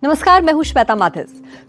नमस्कार, मैं हूं श्वेता माथिस।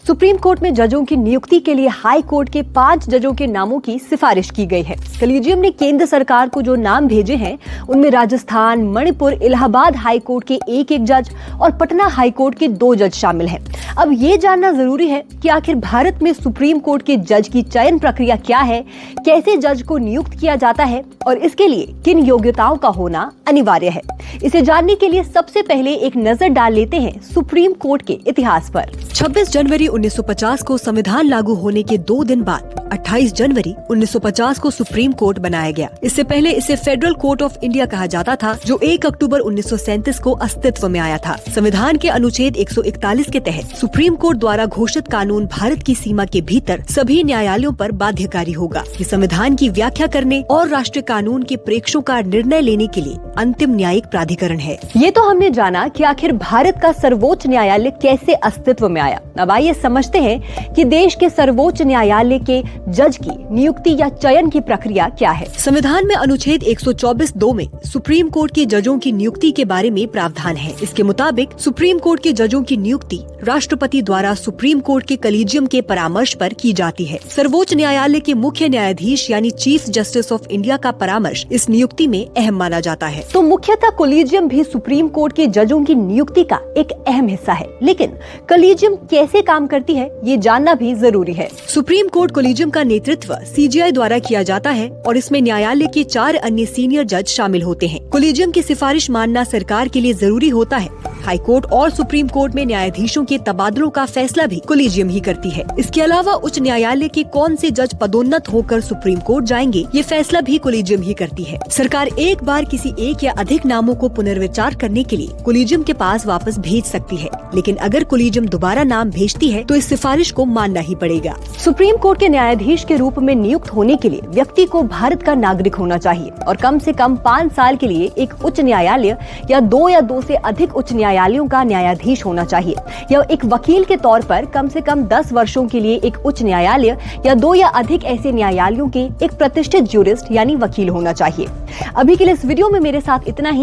सुप्रीम कोर्ट में जजों की नियुक्ति के लिए हाई कोर्ट के 5 जजों के नामों की सिफारिश की गई है। कलीजियम ने केंद्र सरकार को जो नाम भेजे हैं उनमें राजस्थान, मणिपुर, इलाहाबाद हाई कोर्ट के एक जज और पटना हाई कोर्ट के 2 जज शामिल हैं। अब ये जानना जरूरी है कि आखिर भारत में सुप्रीम कोर्ट के जज की चयन प्रक्रिया क्या है, कैसे जज को नियुक्त किया जाता है और इसके लिए किन योग्यताओं का होना अनिवार्य है। इसे जानने के लिए सबसे पहले एक नजर डाल लेते हैं सुप्रीम कोर्ट के इतिहास पर। 26 जनवरी 1950 को संविधान लागू होने के 2 दिन बाद 28 जनवरी 1950 को सुप्रीम कोर्ट बनाया गया। इससे पहले इसे फेडरल कोर्ट ऑफ इंडिया कहा जाता था, जो 1 अक्टूबर 1937 को अस्तित्व में आया था। संविधान के अनुच्छेद 141 के तहत सुप्रीम कोर्ट द्वारा घोषित कानून भारत की सीमा के भीतर सभी न्यायालयों पर बाध्यकारी होगा। ये संविधान की व्याख्या करने और राष्ट्रीय कानून के प्रेक्षों का निर्णय लेने के लिए अंतिम न्यायिक प्राधिकरण है। ये तो हमने जाना कि आखिर भारत का सर्वोच्च न्यायालय कैसे अस्तित्व में आया। अब आइए समझते हैं कि देश के सर्वोच्च न्यायालय के जज की नियुक्ति या चयन की प्रक्रिया क्या है। संविधान में अनुच्छेद 124(2) में सुप्रीम कोर्ट के जजों की नियुक्ति के बारे में प्रावधान है। इसके मुताबिक सुप्रीम कोर्ट के जजों की नियुक्ति राष्ट्रपति द्वारा सुप्रीम कोर्ट के कलीजियम के परामर्श पर की जाती है। सर्वोच्च न्यायालय के मुख्य न्यायाधीश यानी चीफ जस्टिस ऑफ इंडिया का परामर्श इस नियुक्ति में अहम माना जाता है। तो मुख्यतः कलीजियम भी सुप्रीम कोर्ट के जजों की नियुक्ति का एक अहम हिस्सा है, लेकिन कलीजियम कैसे काम करती है ये जानना भी जरूरी है। सुप्रीम कोर्ट कलीजियम का नेतृत्व सीजीआई द्वारा किया जाता है और इसमें न्यायालय के 4 अन्य सीनियर जज शामिल होते हैं। कलीजियम की सिफारिश मानना सरकार के लिए जरूरी होता है। हाई कोर्ट और सुप्रीम कोर्ट में न्यायाधीशों के तबादलों का फैसला भी कलीजियम ही करती है। इसके अलावा उच्च न्यायालय के कौन से जज पदोन्नत होकर सुप्रीम कोर्ट जाएंगे, ये फैसला भी कलीजियम ही करती है। सरकार एक बार किसी एक या अधिक नामों को पुनर्विचार करने के लिए कलीजियम के पास वापस भेज सकती है, लेकिन अगर कलीजियम दोबारा नाम भेजती है तो इस सिफारिश को मानना ही पड़ेगा। सुप्रीम कोर्ट के न्यायाधीश के रूप में नियुक्त होने के लिए व्यक्ति को भारत का नागरिक होना चाहिए और कम से कम 5 साल के लिए एक उच्च न्यायालय या 2 से अधिक उच्च न्यायालयों का न्यायाधीश होना चाहिए, या एक वकील के तौर पर कम से कम 10 वर्षों के लिए एक उच्च न्यायालय या 2 या अधिक ऐसे न्यायालयों के एक प्रतिष्ठित ज्यूरिस्ट यानी वकील होना चाहिए। अभी के लिए इस वीडियो में मेरे साथ इतना ही।